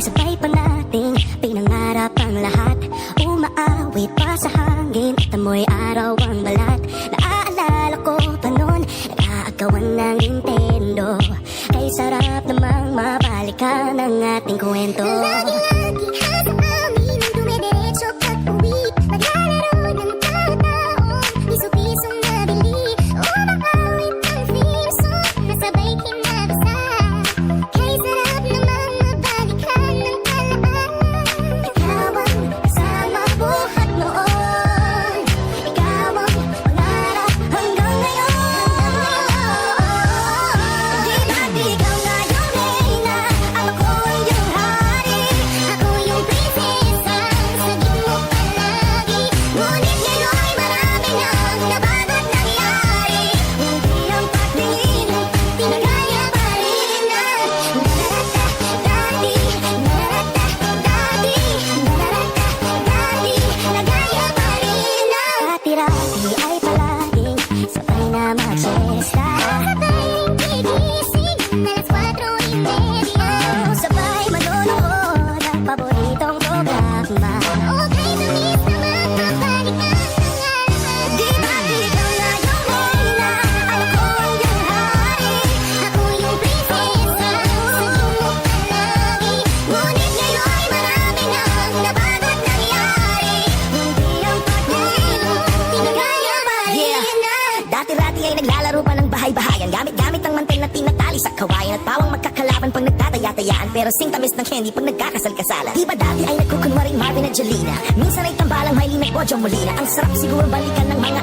sabay pa nating pinangarap ang lahat. Umaawit pa sa hangin at amoy araw ang balat. Naaalala ko pa noon, nag-aagawan ng Nintendo. Kay sarap namang mabalikan ang ating kwento. Lagi-lagi hasa amin ang dumidiretso pag-uwi. Maglalaro ng taon-taon, piso-pisong nabili. Umaawit ang theme song, nasabay kinabasa. Kay sarap namang mabalikan ng alaala. Ikaw ang kasama buhat noon. Ikaw ang pangarap hanggang ngayon. Di ba't ikaw nga yung reyna at ako ang iyong hari? Ako yung prinsesa, sagip mo palagi. Ngunit ngayon'y marami nang nabago't nangyari. Hindi ang pagtingin, Tinagaya pa rin ang narata-dati, narata-dati, narata-dati. Nagaya pa rin ang dati-dati ay palaging sabay na magsesta. sabay gigising alas 4:30. Sabay manonood ng paboritong programa. Okay, tamis naman mabalikan ng alaala. Di ba't ikaw nga yung reyna at ako ang iyong hari? Ako yung prinsesa, sagip mo palagi. Ngunit ngayon'y marami nang nabago't nangyari. Hindi ang pagtingin, Tinagaya pa rin ang Dati-dati ay naglalaro pa ng bahay-bahayan. Gamit-gamit ang mantel na tinatali sa kawayan. At pawang magkakalaban pag nagtataya-tayaan. Pero sing-tamis ng candy pag nagkakasal-kasalan. Di ba dati ay nagkukunwaring Marvin at Jelena? Minsan ay tambalang Maylin at Bojo Molina. Ang sarap siguro balikan ng mga